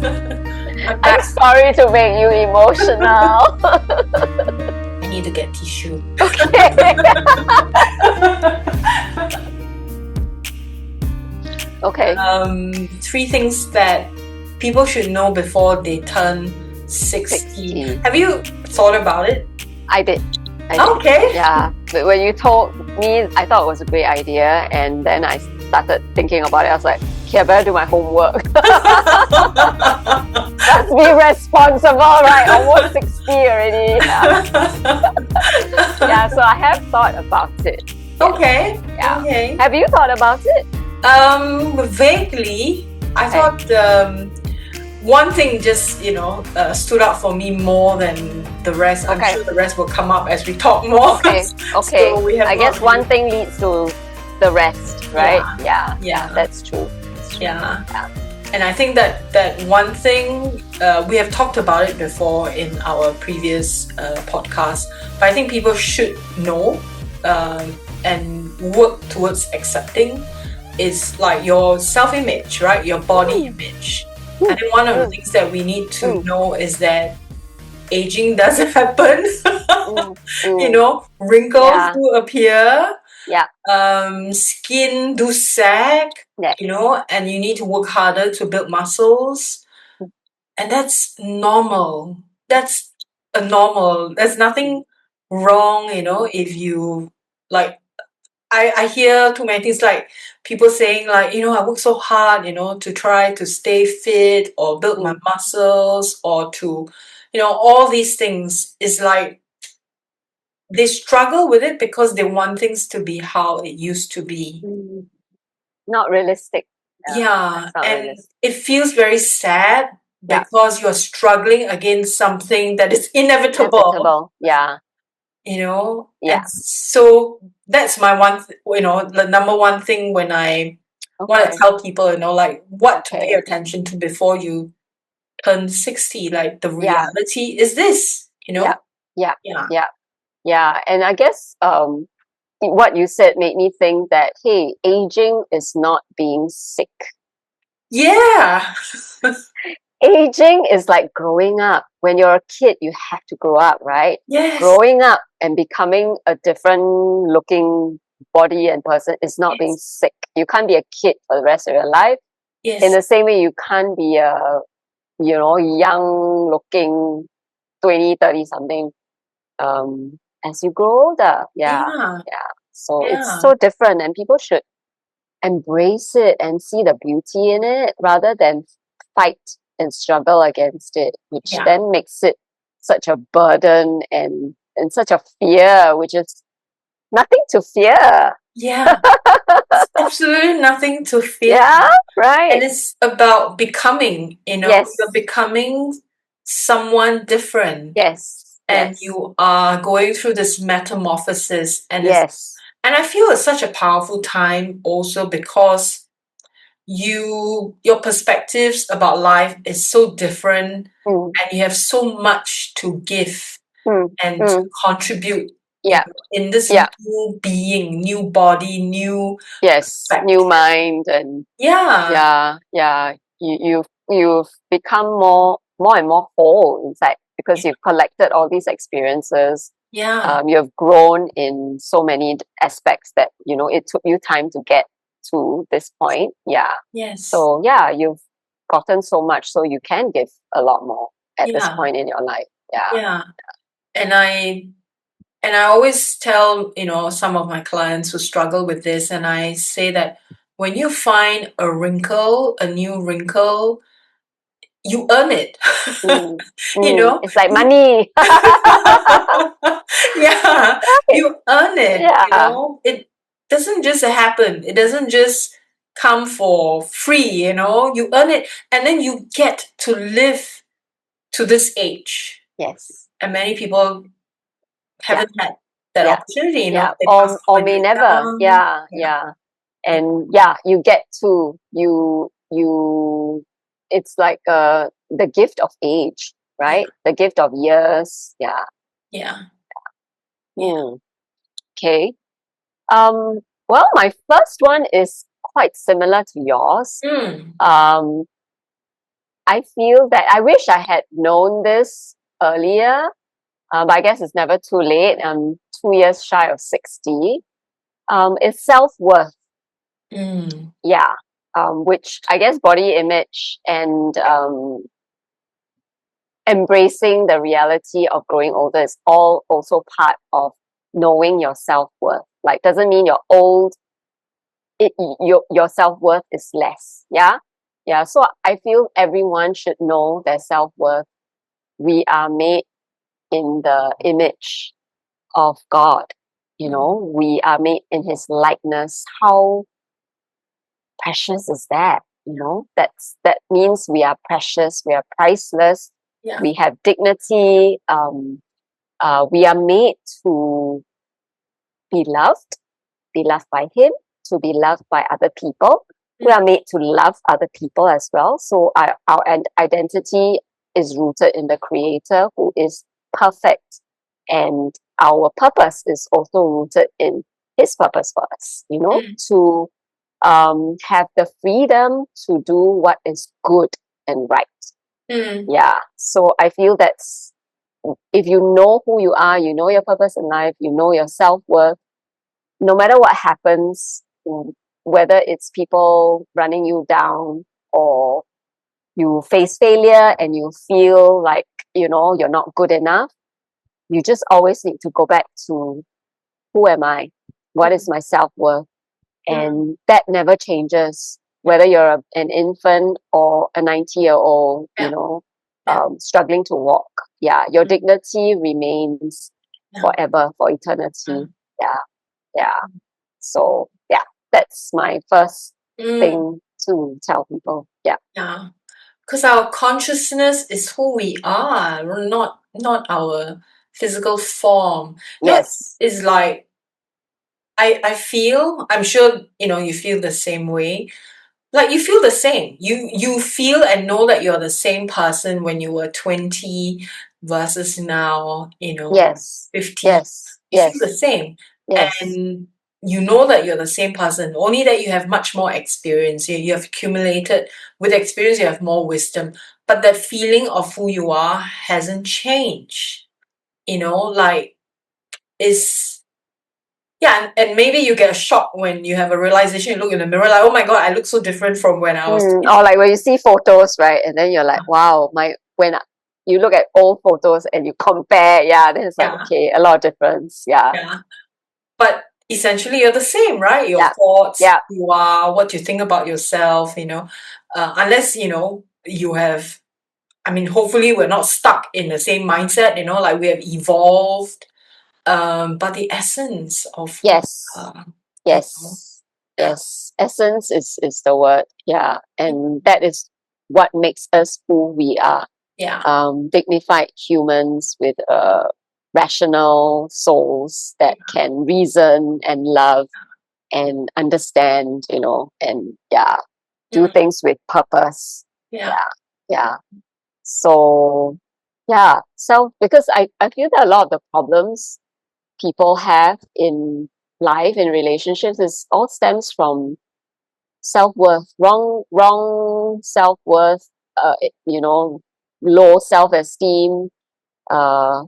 I'm sorry to make you emotional. I need to get tissue. Okay. Okay. 3 things that people should know before they turn 60. Have you thought about it? I did. Okay. Yeah. But when you told me, I thought it was a great idea. And then I started thinking about it. I was like, okay, I better do my homework. Let's be responsible, right? Almost 60 already. Yeah, so I have thought about it. Okay. Yeah. Okay. Have you thought about it? Vaguely. I thought one thing just, stood out for me more than the rest. I'm sure the rest will come up as we talk more. Okay. So we have I guess one thing leads to the rest, right? Yeah. That's true. Yeah. And I think that one thing, we have talked about it before in our previous podcast, but I think people should know and work towards accepting is like your self-image, right? Your body image. I think one of the things that we need to know is that aging doesn't happen. Wrinkles do appear. Yeah. Skin do sag. Yeah. And you need to work harder to build muscles. And that's normal. That's normal. There's nothing wrong, if you like. I hear too many things like people saying like, I work so hard, to try to stay fit or build my muscles or to, all these things is like they struggle with it because they want things to be how it used to be. Not realistic. Yeah. And realistic. It feels very sad because you're struggling against something that is inevitable. Yeah. And so that's my the number one thing when I want to tell people, like what to pay attention to before you turn 60. Like the reality is this, Yeah. And I guess what you said made me think that, hey, aging is not being sick. Yeah. Aging is like growing up. When you're a kid, you have to grow up, right? Yes. Growing up and becoming a different looking body and person is not being sick. You can't be a kid for the rest of your life. Yes. In the same way, you can't be a, young looking 20, 30 something as you grow older. Yeah. So it's so different and people should embrace it and see the beauty in it rather than fight and struggle against it, which then makes it such a burden and such a fear, which is nothing to fear. Yeah. Absolutely nothing to fear. Yeah, right. And it's about becoming, you're becoming someone different. Yes. And you are going through this metamorphosis. And and I feel it's such a powerful time also because your perspectives about life is so different and you have so much to give and to contribute in this new being, new body, new new mind and you've become more and more whole inside because you've collected all these experiences. You've grown in so many aspects that it took you time to get to this point. So you've gotten so much so you can give a lot more at this point in your life. And I always tell some of my clients who struggle with this, and I say that when you find a new wrinkle, you earn it. It's like money. You earn it. It doesn't just happen. It doesn't just come for free. You earn it, and then you get to live to this age. Yes. And many people haven't had that opportunity. Or may never. And you get to you. It's like the gift of age, right? The gift of years. Okay. Well, my first one is quite similar to yours. I feel that I wish I had known this earlier, but I guess it's never too late. I'm 2 years shy of 60. It's self-worth. Yeah. Which I guess body image and embracing the reality of growing older is all also part of knowing your self-worth. Like, doesn't mean you're old, your self-worth is less. Yeah. Yeah. So I feel everyone should know their self-worth. We are made in the image of God. We are made in his likeness. How precious is that? That means we are precious, we are priceless, we have dignity. We are made to be loved by him, to be loved by other people. We are made to love other people as well. So our identity is rooted in the Creator who is perfect. And our purpose is also rooted in his purpose for us, to have the freedom to do what is good and right. Yeah. So I feel that's, if you know who you are, you know your purpose in life, you know your self-worth, no matter what happens, whether it's people running you down or you face failure and you feel like, you're not good enough, you just always need to go back to, who am I? What is my self-worth? And that never changes, whether you're an infant or a 90-year-old, struggling to walk. Yeah, your dignity remains forever, for eternity. Yeah, yeah. So, yeah, that's my first thing to tell people. Yeah. Yeah. Because our consciousness is who we are, not our physical form. Yes. It's like I feel, I'm sure you feel the same way. Like you feel the same. You feel and know that you're the same person when you were 20 versus now, Yes. 50. Yes. You feel the Yes. same. Yes. And you know that you're the same person, only that you have much more experience. You have accumulated, with experience, you have more wisdom. But that feeling of who you are hasn't changed. Like, is yeah, and maybe you get a shock when you have a realization, you look in the mirror like, oh my God, I look so different from when I was. Or like when you see photos, right? And then you're like, wow, when you look at old photos and you compare, then it's like, okay, a lot of difference. Yeah. Yeah. But essentially you're the same, right? Your Yeah. thoughts, Yeah. who you are, what you think about yourself, unless, you have, hopefully we're not stuck in the same mindset, like we have evolved. But the essence of who we Yes. are, Yes. yeah, Yes. Essence is the word. Yeah. And that is what makes us who we are. yeah, Dignified humans with rational souls that can reason and love and understand, and do mm, things with purpose. yeah, Yeah. Yeah. So because I feel that a lot of the problems people have in life, in relationships, is all stems from self-worth, wrong self-worth, low self-esteem,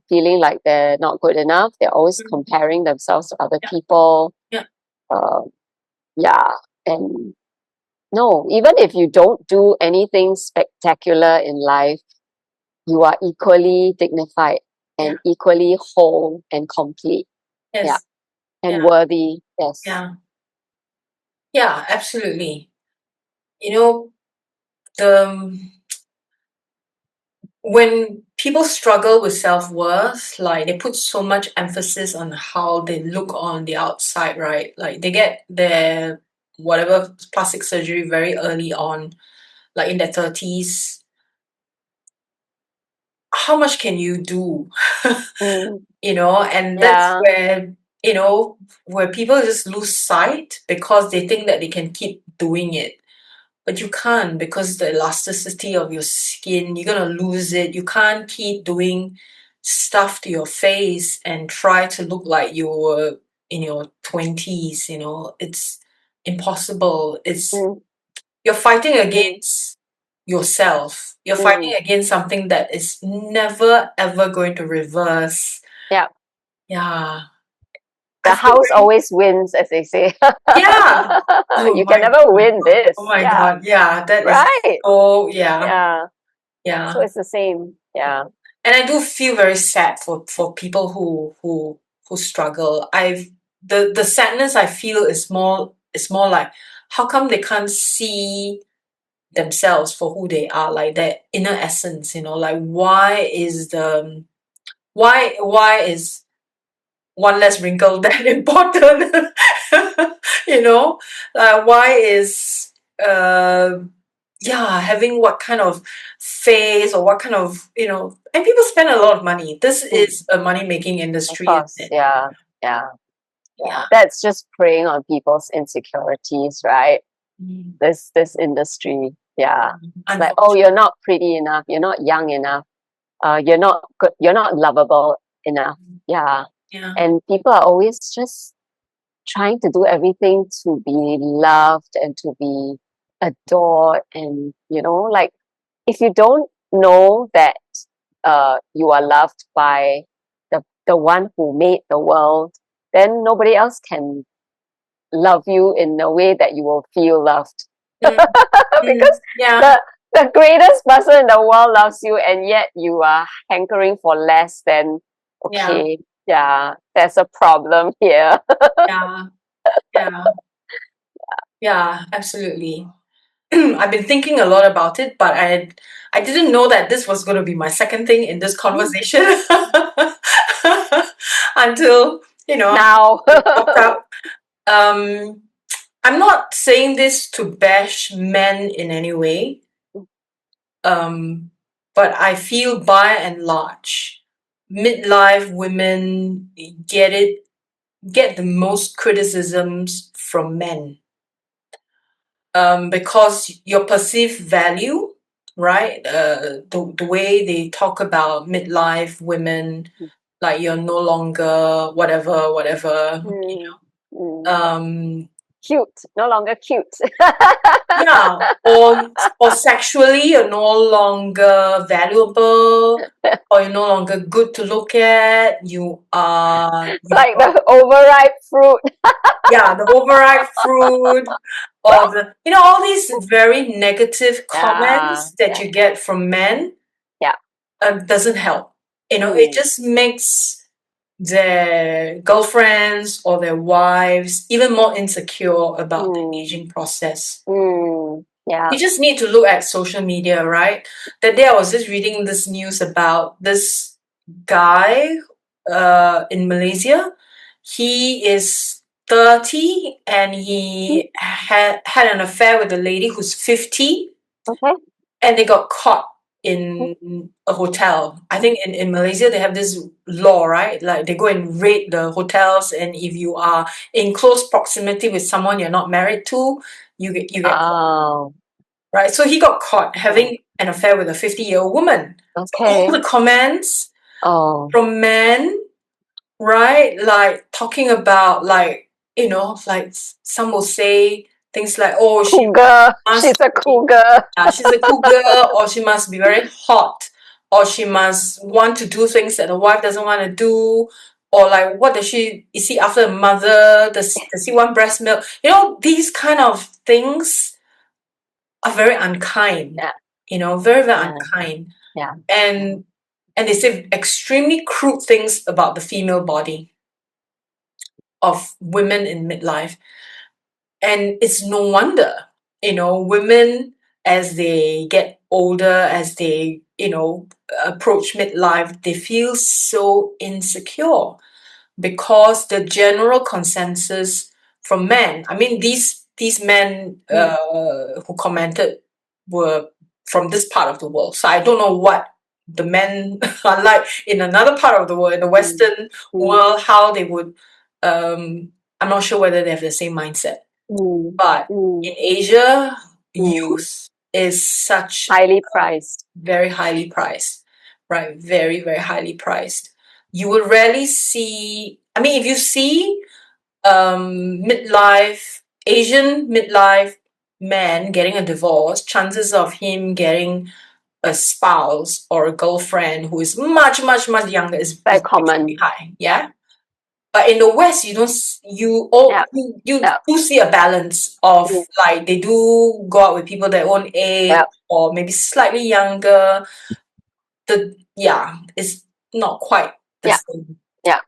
feeling like they're not good enough. They're always comparing themselves to other people. yeah, Uh, yeah. And no, even if you don't do anything spectacular in life, you are equally dignified yeah, and equally whole and complete. Yeah. yes, And yeah, worthy. Yes. yeah, yeah, absolutely. You know, the when people struggle with self-worth, like they put so much emphasis on how they look on the outside, right? Like they get their whatever plastic surgery very early on, like in their 30s. How much can you do? Mm, And that's yeah. where people just lose sight because they think that they can keep doing it. But you can't, because the elasticity of your skin, you're gonna lose it. You can't keep doing stuff to your face and try to look like you were in your 20s, It's impossible. Mm, You're fighting mm, against yourself. You're fighting against something that is never ever going to reverse. Yeah. Yeah. I The feel house very, always wins, as they say. yeah. Oh You can my never God. win Oh this. my Yeah. God. Yeah, that is Right. so, yeah. Yeah. So Yeah. it's the same. Yeah. And I do feel very sad for people who struggle. The sadness I feel is more like, how come they can't see themselves for who they are, like their inner essence, like why is one less wrinkle that important? you know why is uh having what kind of face, or what kind of, and people spend a lot of money. This is a money making Of industry, isn't course. it? Yeah. Yeah. Yeah. Yeah. That's just preying on people's insecurities, right? Mm. This industry. Yeah. It's like, oh, you're Unfortunately. not pretty enough, you're not young enough, you're not good, you're not lovable enough. Yeah. Yeah. And people are always just trying to do everything to be loved and to be adored. And like, if you don't know that you are loved by the one who made the world, then nobody else can love you in a way that you will feel loved. Mm, Because yeah. the the greatest person in the world loves you, and yet you are hankering for less. Then Yeah. okay, yeah, there's a problem here. Yeah. Yeah. Yeah, absolutely. I've been thinking a lot about it, but I didn't know that this was going to be my second thing in this conversation until, Now. it popped up. Um, I'm not saying this to bash men in any way, um, but I feel by and large, midlife women get the most criticisms from men, because your perceived value, right? The way they talk about midlife women, like you're no longer whatever, whatever. Mm, mm. Um, Cute, no longer cute. yeah, or sexually, you're no longer valuable, or you're no longer good to look at. You've Like got, the overripe fruit. yeah, the overripe fruit, or all these very negative Yeah, comments that yeah, you get from men, yeah. doesn't help. It Mm, just makes their girlfriends or their wives even more insecure about the mm, aging process. yeah. You just need to look at social media, right? That day I was just reading this news about this guy in Malaysia. He is 30, and Mm, he had an affair with a lady who's 50, okay. and they got caught Mm, in a hotel. I think in Malaysia they have this law, right? Like they go and raid the hotels, and if you are in close proximity with someone you're not married to, you get caught, oh, right? So he got caught oh, having an affair with a 50-year-old woman. So all okay. the comments Oh, from men, right? Like talking about, like, like some will say things like, oh, she cougar. She's must a be, cougar. she's a cougar, or she must be very hot, or she must want to do things that the wife doesn't want to do, or like, what does she, is he after a mother? Does he want breast milk? These kind of things are very unkind, Yeah, very, very yeah, unkind. yeah. And they say extremely crude things about the female body of women in midlife. And it's no wonder, women, as they get older, as they, approach midlife, they feel so insecure, because the general consensus from men, I mean, these men who commented were from this part of the world. So I don't know what the men are like in another part of the world, in the Mm, Western mm, world, how they would. I'm not sure whether they have the same mindset. mm, But mm, in Asia, mm. youth is such Highly prized. very highly priced, right? Very, very highly priced. You will rarely see, I mean, if you see midlife, Asian midlife man getting a divorce, chances of him getting a spouse or a girlfriend who is much, much, much younger Very is extremely common. high. Yeah. But in the West, you don't Yeah. you Yeah. do see a balance of Mm. like they do go out with people their own age Yeah. or maybe slightly younger. It's not quite the Yeah. same. Yeah.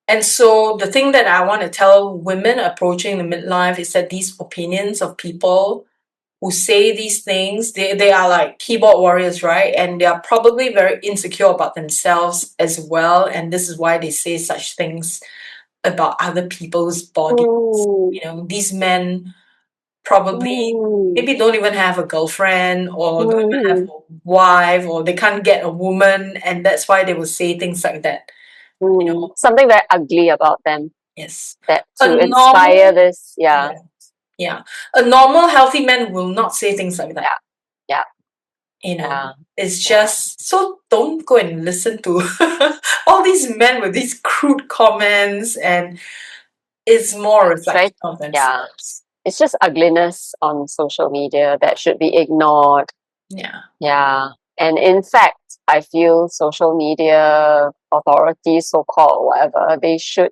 And so the thing that I want to tell women approaching the midlife is that these opinions of people who say these things, they are like keyboard warriors, right? And they are probably very insecure about themselves as well. And this is why they say such things about other people's bodies. Mm. You know, these men probably Mm. maybe don't even have a girlfriend or don't even have Mm. a wife or they can't get a woman, and that's why they will say things like that. You Mm. know, Something very ugly about them yes. that A to inspire normal, this. Yeah. yeah, yeah. A normal, healthy man will not say things like that. Yeah. Yeah. You know, Yeah. it's Yeah. just so don't go and listen to all these men with these crude comments, and it's more a It's very, reflection of yeah. themselves. It's just ugliness on social media that should be ignored. Yeah. Yeah. And in fact, I feel social media authorities, so called, whatever, they should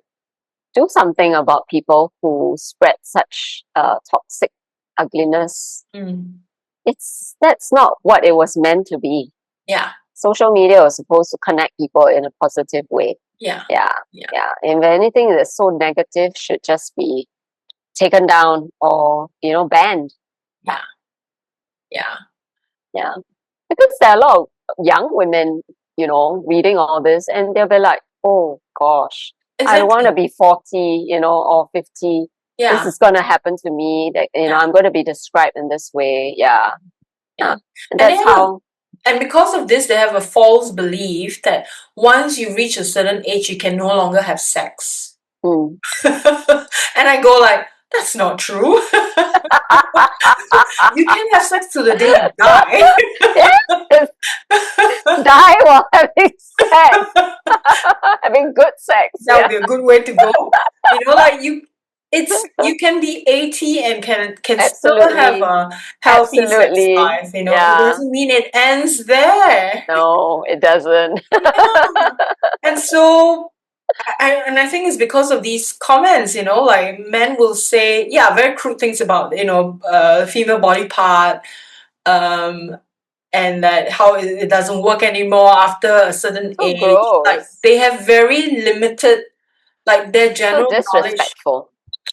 do something about people who spread such toxic ugliness. Mm. That's not what it was meant to be. Yeah. Social media was supposed to connect people in a positive way. Yeah. Yeah. Yeah. Yeah. And anything that's so negative should just be taken down or, banned. Yeah. Yeah. Yeah. Because there are a lot of young women, reading all this and they'll be like, oh gosh, I don't want to Exactly. be 40, or 50. This Yeah. is going to happen to me. That, Yeah. I'm going to be described in this way. Yeah. Yeah. And And they that's have how, and because of this, they have a false belief that once you reach a certain age, you can no longer have sex. mm. And I go like, that's not true. You can have sex to the day you die. Yes, die while having sex, having good sex. That would Yeah, be a good way to go. Like you can be 80 and can still have absolutely, a healthy sex absolutely. life. It Yeah, doesn't mean it ends there. no, it doesn't. Yeah. And so I think it's because of these comments, like men will say, yeah, very crude things about, female body part, um, and that how it doesn't work anymore after a certain So age. Like gross, they have very limited, like their so general knowledge, disrespectful.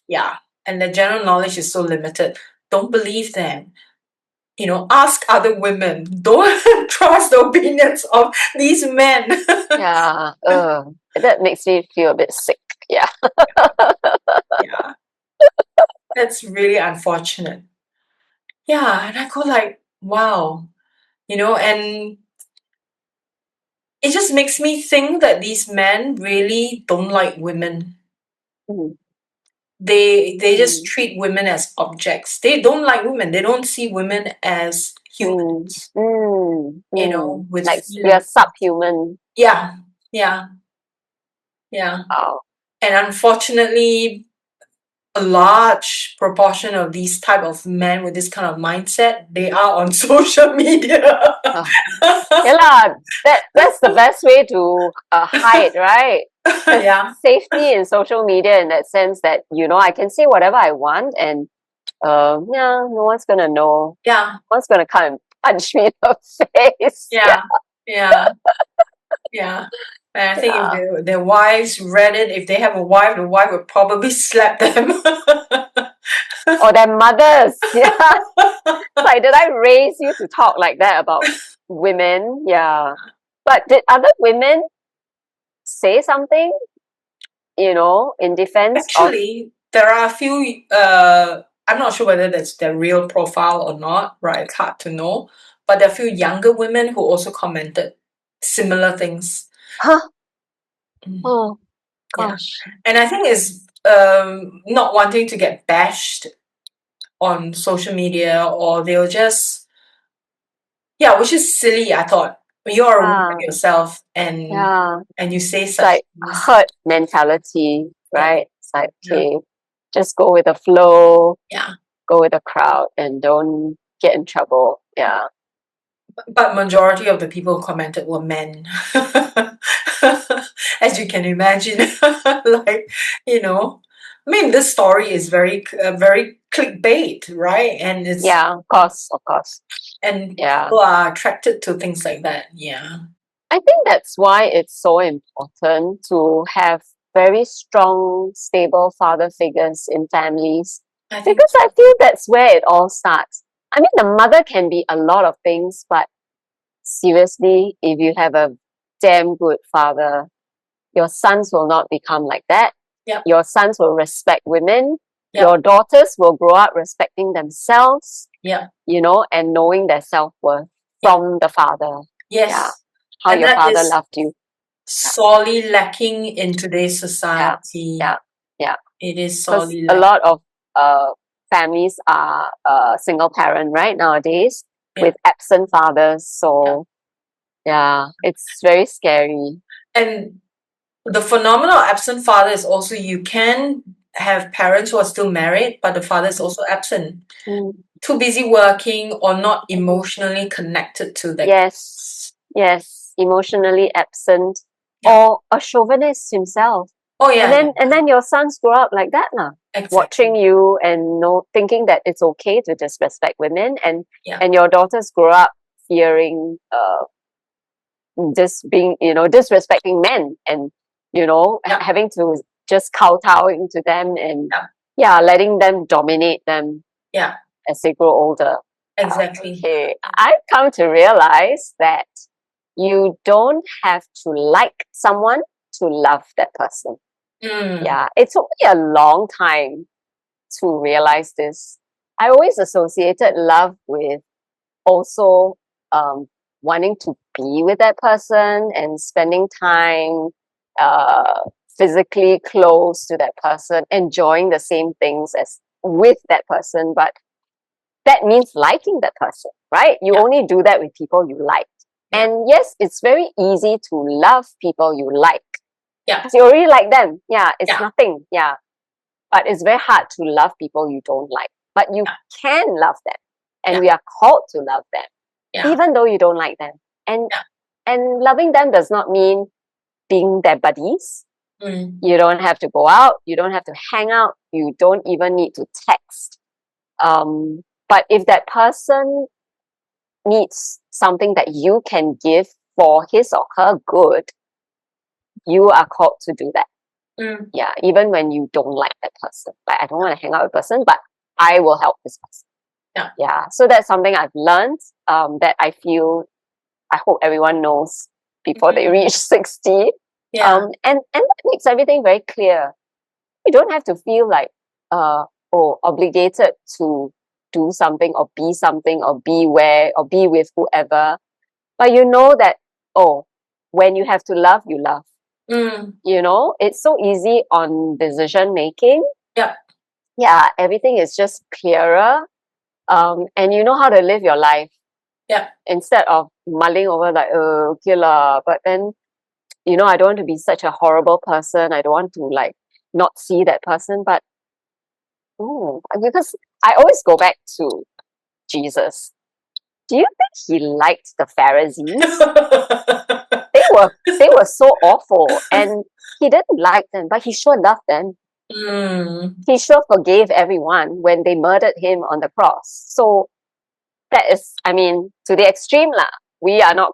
yeah, and their general knowledge is so limited. Don't believe them. Ask other women. Don't trust the opinions of these men. Yeah, that makes me feel a bit sick. Yeah. Yeah, that's really unfortunate. Yeah, and I go like, wow, and it just makes me think that these men really don't like women. Mm, They just mm, treat women as objects. They don't like women. They don't see women as mm, humans, with Like we are feelings. subhuman. Yeah, yeah, yeah. Wow. And unfortunately, a large proportion of these type of men with this kind of mindset, they are on social media. Ah, yeah lah, that's the best way to hide, right? Because Yeah, safety in social media in that sense that, I can say whatever I want and yeah, no one's gonna know. yeah, No one's gonna come and punch me in the face. Yeah. yeah, yeah. Yeah. And I think if Yeah. their wives read it, if they have a wife, the wife would probably slap them. Or their mothers. Yeah. Like, did I raise you to talk like that about women? Yeah. But did other women say something, in defense of Actually, there are a few, I'm not sure whether that's their real profile or not, right? It's hard to know. But there are a few younger women who also commented similar things. huh? Mm, Oh yeah. gosh. And I think it's not wanting to get bashed on social media, or they'll just, yeah, which is silly, I thought. You're a woman Ah, yourself, and yeah. you say It's such like things. herd mentality, Yeah, right? It's like, yeah, okay, just go with the flow. yeah. go with the crowd and don't get in trouble. Yeah. But majority of the people who commented were men. As you can imagine. Like, you know, I mean, this story is very clickbait, right? And Yeah, of course, of course. and Yeah. people are attracted to things like that. Yeah. I think that's why it's so important to have very strong, stable father figures in families. I think Because I feel that's where it all starts. I mean, the mother can be a lot of things, but seriously, if you have a damn good father, your sons will not become like that. Yep. Your sons will respect women. Yep. Your daughters will grow up respecting themselves, Yeah. you know, and knowing their self-worth from the father. Yes. Yeah. How And your that father is loved you. sorely lacking in today's society. Yeah. Yeah. It is Because sorely a lacking. lot of families are single parent, right, nowadays, with absent fathers. So, yeah, it's very scary. And the phenomenon of absent father is also you can have parents who are still married, but the father is also absent. Too busy working or not emotionally connected to that. Yes, yes, emotionally absent or a chauvinist himself. Oh yeah. And then your sons grow up like that now. Exactly. Watching you and thinking that it's okay to disrespect women, and your daughters grow up fearing just being, disrespecting men, and having to just kowtowing to them, and letting them dominate them as they grow older. Exactly. Okay, I've come to realize that you don't have to like someone to love that person. Yeah, it took me a long time to realize this. I always associated love with also wanting to be with that person and spending time physically close to that person, enjoying the same things as with that person. But that means liking that person, right? You only do that with people you like. And yes, it's very easy to love people you like. Yeah. Because you already like them. Yeah, it's nothing. Yeah. But it's very hard to love people you don't like. But you can love them. And we are called to love them. Even though you don't like them. And loving them does not mean being their buddies. You don't have to go out. You don't have to hang out. You don't even need to text. But if that person needs something that you can give for his or her good, you are called to do that. Yeah, even when you don't like that person. Like, I don't want to hang out with a person, but I will help this person. Yeah. So that's something I've learned that I feel I hope everyone knows before they reach 60. And that makes everything very clear. You don't have to feel like obligated to do something or be where or be with whoever. But you know that, when you have to love, you love. It's so easy on decision making. Yeah, everything is just clearer. And you know how to live your life. Instead of mulling over like, okay lah, but then, I don't want to be such a horrible person. I don't want to like not see that person. But because I always go back to Jesus. Do you think he liked the Pharisees? They were so awful, and he didn't like them, but he sure loved them. He sure forgave everyone when they murdered him on the cross. So that is, to the extreme lah. We are not,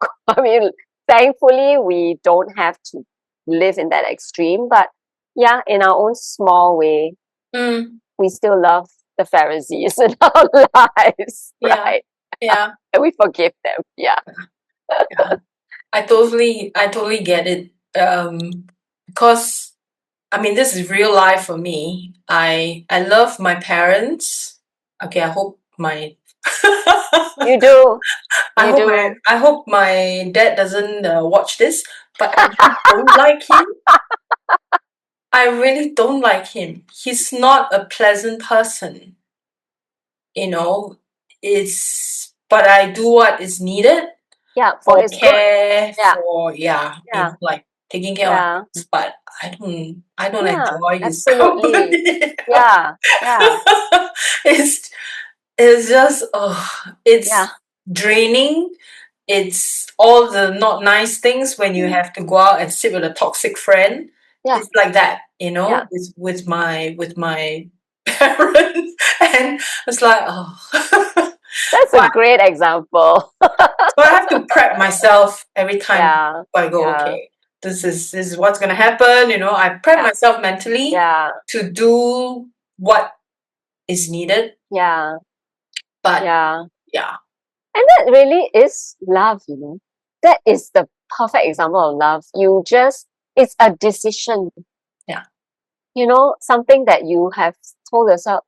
thankfully we don't have to live in that extreme, but yeah, in our own small way, we still love the Pharisees in our lives, right? Yeah. And we forgive them. Yeah. I totally get it. Because this is real life for me. I love my parents. Okay, I hope my You do. You do. I hope my dad doesn't watch this, but I really don't like him. I really don't like him. He's not a pleasant person. But I do what is needed Yeah, for for his care, good. Yeah. for Yeah. like taking care Yeah. of us, but I don't Yeah. enjoy his Absolutely. company. Yeah. Yeah. it's it's just Yeah. it's draining. It's all the not nice things when you Mm. have to go out and sit with a toxic friend. Yeah. It's like that, Yeah. with my parents, and it's like That's a but great example. so I have to prep myself every time Yeah. I go. Yeah. Okay, this is what's gonna happen. I prep Yeah. myself mentally Yeah. to do what is needed. Yeah. But Yeah. yeah, And that really is love. That is the perfect example of love. It's a decision. yeah, Something that you have told yourself,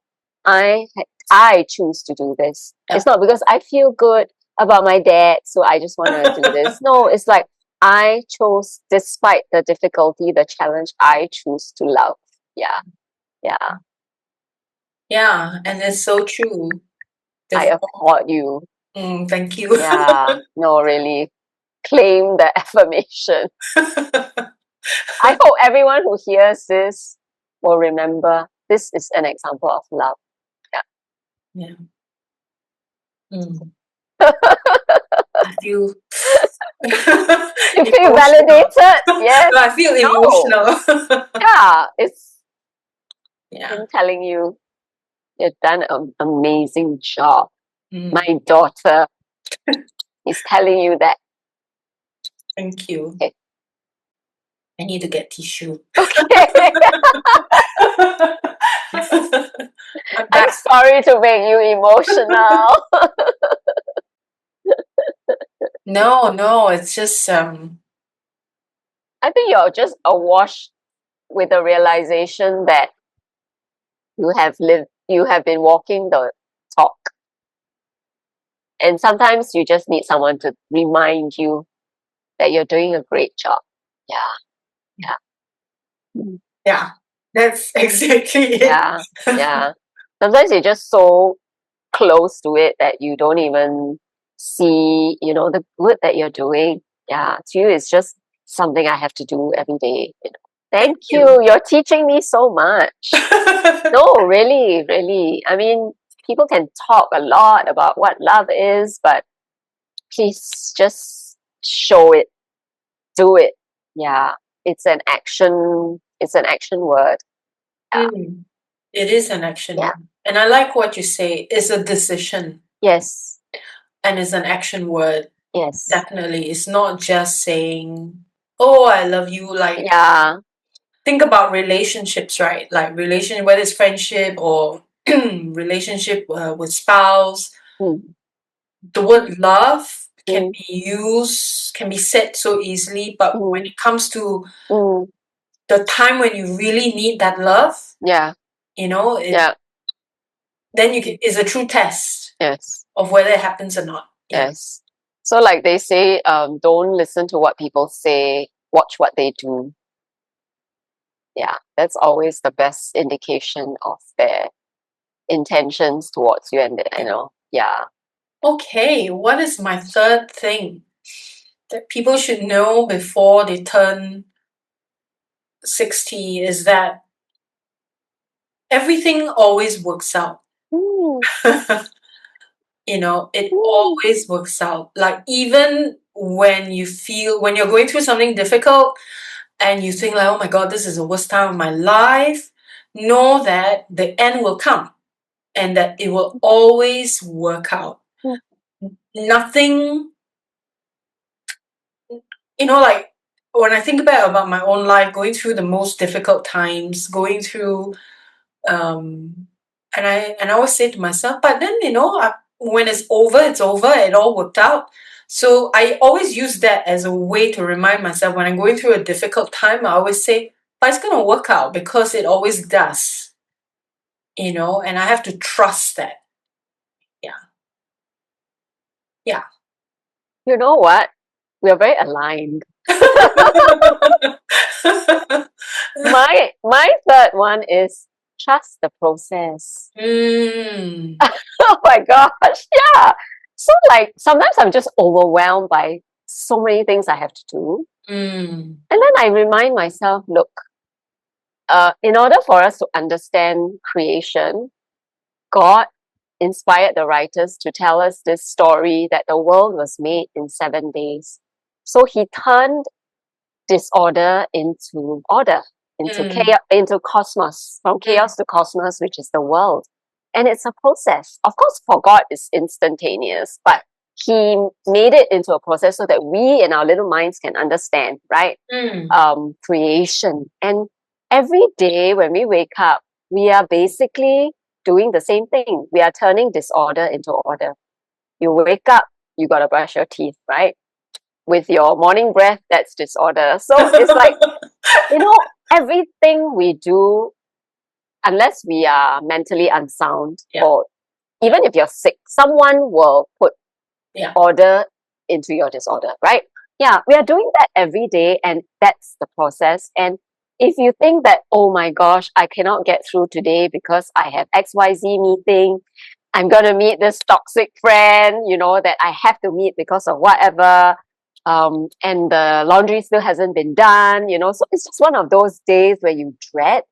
I choose to do this. yeah. It's not because I feel good about my dad, so I just want to do this. No, it's like I chose, despite the difficulty, the challenge, I choose to love. Yeah, yeah. Yeah, and it's so true. I The applaud you. Thank you. Yeah, no, really. Claim the affirmation. I hope everyone who hears this will remember this is an example of love. Yeah. Mm. I feel You feel emotional. validated? Yes. No, I feel No. emotional. Yeah, it's Yeah. him telling you you've done an amazing job. Mm. My daughter is telling you that. Thank you. Okay. I need to get tissue. Okay. I'm I'm back. sorry to make you emotional. No, no, it's just I think you're just awash with the realization that you have been walking the talk. And sometimes you just need someone to remind you that you're doing a great job. Yeah, yeah. Mm. yeah, that's exactly it. Yeah, yeah. Sometimes you're just so close to it that you don't even see, the good that you're doing. Yeah, to you, it's just something I have to do every day. Thank Thank you. you. You're teaching me so much. No, really, really. I mean, people can talk a lot about what love is, but please just show it, do it. Yeah, it's an action word. Yeah, Mm. It is an action yeah, word. And I like what you say. It's a decision yes, and it's an action word. yes, Definitely. It's not just saying, oh, I love you. Like, yeah, think about relationships, right? Like, whether it's friendship or relationship with spouse. mm, The word love mm, can be said so easily, but when mm, it comes to mm, the time when you really need that love, yeah, it yeah, then it's a true test yes, of whether it happens or not. Yeah. yes. So, like they say, don't listen to what people say, watch what they do. Yeah, that's always the best indication of their intentions towards you, and yeah. Okay, what is my third thing that people should know before they turn 60 is that everything always works out. Mm, It mm, always works out. Like, even when you're going through something difficult and you think like, oh my God, this is the worst time of my life, know that the end will come and that it will always work out. mm, Nothing, like when I think about my own life, going through the most difficult times, going through, um, and I always say to myself, but then when it's over, it's over. It all worked out. So I always use that as a way to remind myself when I'm going through a difficult time. I always say, but it's gonna work out because it always does. And I have to trust that. Yeah, yeah. You know what? We are very aligned. My third one is trust the process. mm, Oh my gosh, yeah. So like sometimes I'm just overwhelmed by so many things I have to do. Mm. And then I remind myself, look, in order for us to understand creation, God inspired the writers to tell us this story that the world was made in 7 days. So he turned disorder into order, into chaos, into cosmos, from chaos to cosmos, which is the world. And it's a process. Of course, for God, it's instantaneous, but he made it into a process so that we in our little minds can understand, right? Creation. And every day when we wake up, we are basically doing the same thing. We are turning disorder into order. You wake up, you got to brush your teeth, right? With your morning breath, that's disorder. So it's like, everything we do, unless we are mentally unsound, or even if you're sick, someone will put order into your disorder, right? Yeah, we are doing that every day, and that's the process. And if you think that, oh my gosh, I cannot get through today because I have XYZ meeting, I'm going to meet this toxic friend, that I have to meet because of whatever, and the laundry still hasn't been done, so it's just one of those days where you dread.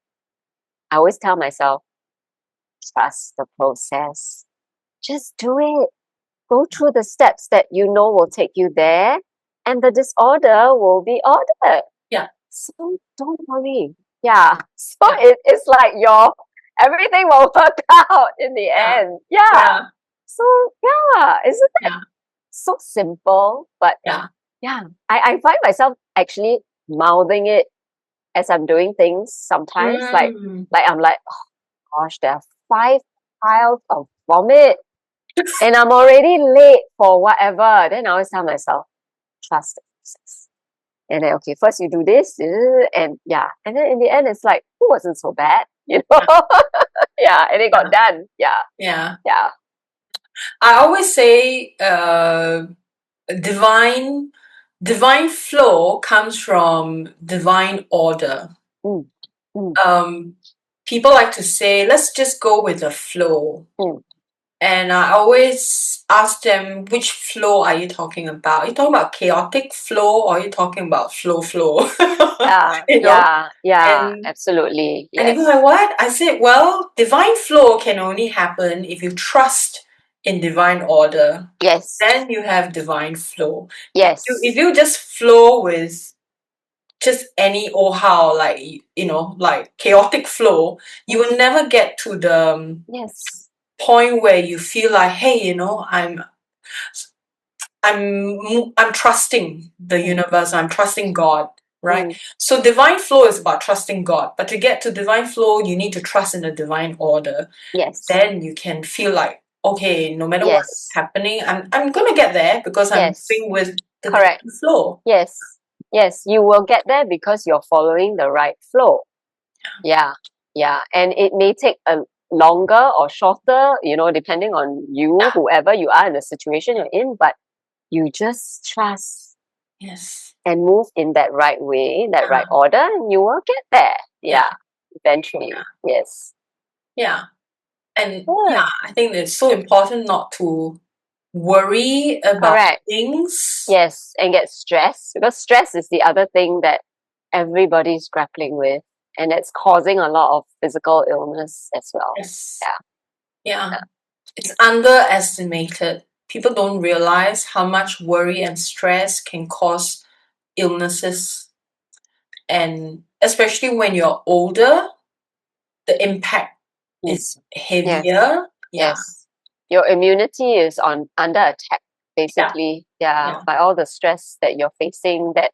I always tell myself, trust the process. Just do it. Go through the steps that you know will take you there, and the disorder will be ordered. Yeah. So don't worry. Yeah. So it's like everything will work out in the end. Yeah. So isn't that so simple? But I find myself actually mouthing it as I'm doing things sometimes. Like I'm like, oh gosh, there are 5 piles of vomit and I'm already late for whatever. Then I always tell myself, trust the process. And then, okay, first you do this, and and then in the end, it's like, it wasn't so bad, and it got done. Yeah. Yeah. I always say, divine flow comes from divine order. People like to say, let's just go with the flow. And I always ask them, which flow are you talking about? Are you talking about chaotic flow, or are you talking about flow? Absolutely. Yes. And they go like, what? I said, well, divine flow can only happen if you trust in divine order. Yes. Then you have divine flow. Yes. If you just flow with just any or how, like chaotic flow, you will never get to the point where you feel like, hey, I'm trusting the universe, I'm trusting God, right? So divine flow is about trusting God, but to get to divine flow, you need to trust in the divine order. Yes. Then you can feel like, okay, no matter what's happening, I'm gonna get there because I'm moving with the divine flow. Yes. Yes, you will get there because you're following the right flow. Yeah. And it may take a longer or shorter, depending on you, whoever you are in the situation you're in, but you just trust. Yes. And move in that right way, that right order, and you will get there. Yeah. Eventually. Yes. Yeah. And I think it's so important not to worry about things. Yes, and get stressed, because stress is the other thing that everybody's grappling with, and it's causing a lot of physical illness as well. Yes. Yeah. It's underestimated. People don't realize how much worry and stress can cause illnesses. And especially when you're older, the impact is heavier. Yes. Your immunity is under attack, basically. By all the stress that you're facing, that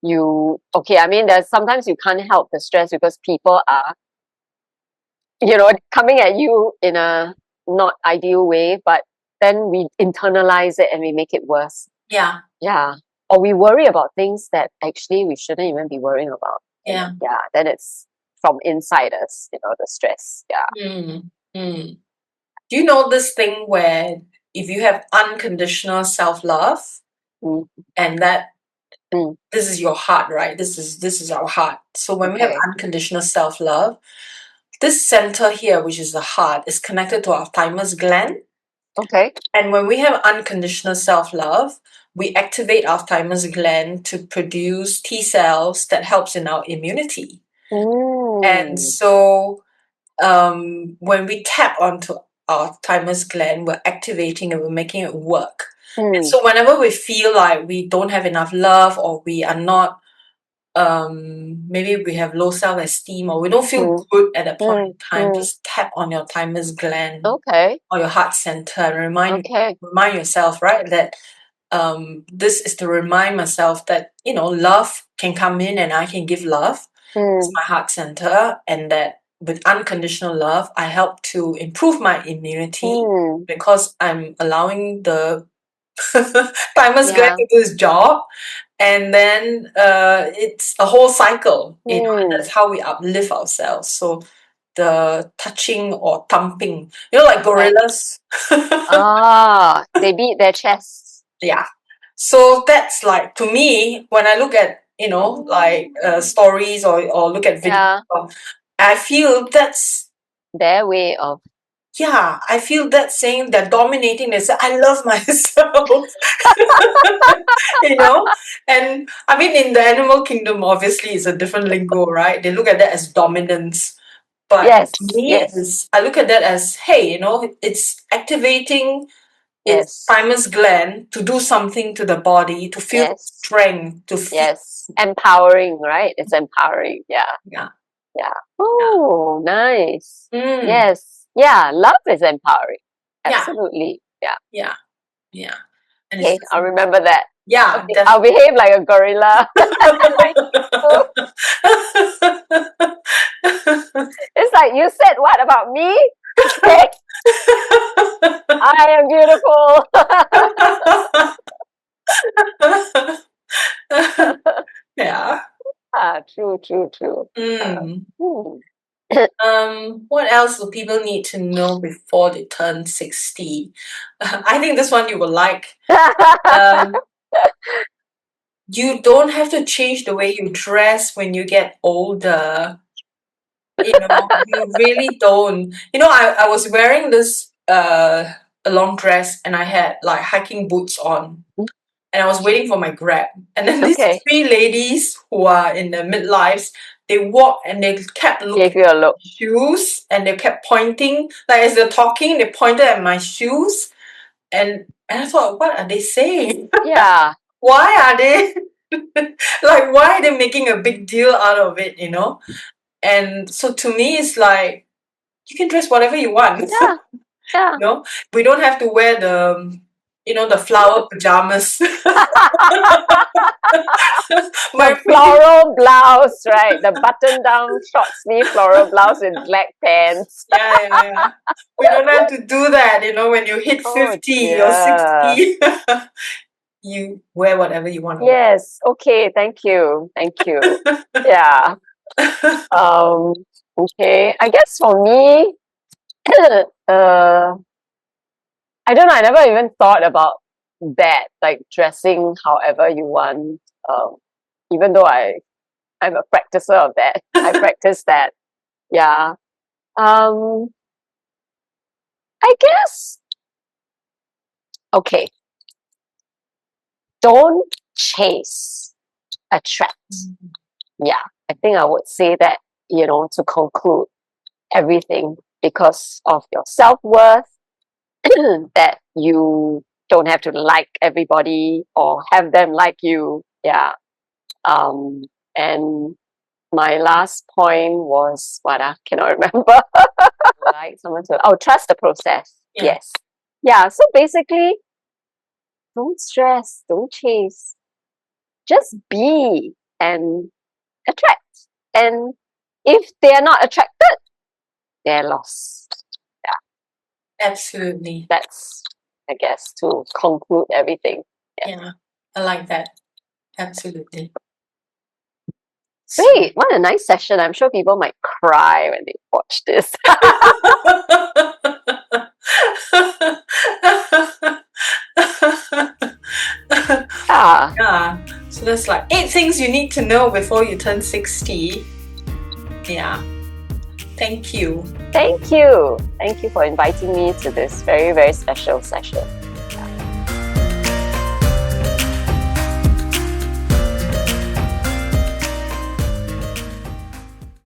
there's sometimes you can't help the stress because people are, coming at you in a not ideal way, but then we internalize it and we make it worse. Yeah. Or we worry about things that actually we shouldn't even be worrying about. Then it's from inside us, the stress. Do you know this thing where if you have unconditional self-love, and that this is your heart, right? This is our heart. So when we have unconditional self-love, this center here, which is the heart, is connected to our thymus gland. Okay. And when we have unconditional self-love, we activate our thymus gland to produce T cells that helps in our immunity. And so when we tap onto our thymus gland, we're activating and we're making it work. And so whenever we feel like we don't have enough love, or we are not, maybe we have low self-esteem, or we don't feel good at that point in time, just tap on your thymus gland or your heart center and remind yourself, right, that this is to remind myself that, love can come in and I can give love. It's my heart center, and that with unconditional love, I help to improve my immunity because I'm allowing the thymus gland to do its job. And then it's a whole cycle, and that's how we uplift ourselves. So the touching or thumping, like gorillas. They beat their chests. Yeah. So that's like, to me, when I look at, stories or look at videos, I feel that's their way of. Yeah, I feel that saying that dominating is, I love myself. And I mean, in the animal kingdom, obviously, it's a different lingo, right? They look at that as dominance. But to me, I look at that as, hey, it's activating its thymus gland to do something to the body, to feel strength, to feel. Empowering, right? It's empowering. Yeah. Oh, nice. Yes. Yeah, love is empowering. Absolutely. Yeah. And okay, I'll remember that. Yeah, okay, I'll behave like a gorilla. It's like, you said what about me? Okay. I am beautiful. Yeah. True. What else do people need to know before they turn 60? I think this one you will like. You don't have to change the way you dress when you get older. You really don't. I was wearing this a long dress, and I had like hiking boots on, and I was waiting for my Grab. And then these 3 ladies who are in their midlives, they walked and they kept looking at my shoes, and they kept pointing. Like, as they're talking, they pointed at my shoes. And I thought, what are they saying? Yeah. Why are they why are they making a big deal out of it, And so to me, it's like, you can dress whatever you want. Yeah. We don't have to wear the flower pajamas. The floral blouse, right? The button-down short sleeve floral blouse with black pants. Yeah. We don't have to do that, when you hit 50 or 60. You wear whatever you want. Yes. Okay. Thank you. Yeah. Okay. I guess for me, I don't know. I never even thought about that, like dressing however you want. Even though I'm a practicer of that. I practice that. Yeah. I guess. Okay. Don't chase, attract. Yeah. I think I would say that, to conclude everything, because of your self-worth, that you don't have to like everybody or have them like you. Yeah. And my last point was what? I cannot remember. Like someone to, trust the process. Yes. Yeah. So basically, don't stress, don't chase. Just be and attract. And if they are not attracted, they're lost. Yeah. Absolutely. That's, I guess, to conclude everything. Yeah. I like that. Absolutely. Great. What a nice session. I'm sure people might cry when they watch this. Yeah. So that's like 8 things you need to know before you turn 60. Yeah. Thank you. Thank you. Thank you for inviting me to this very, very special session.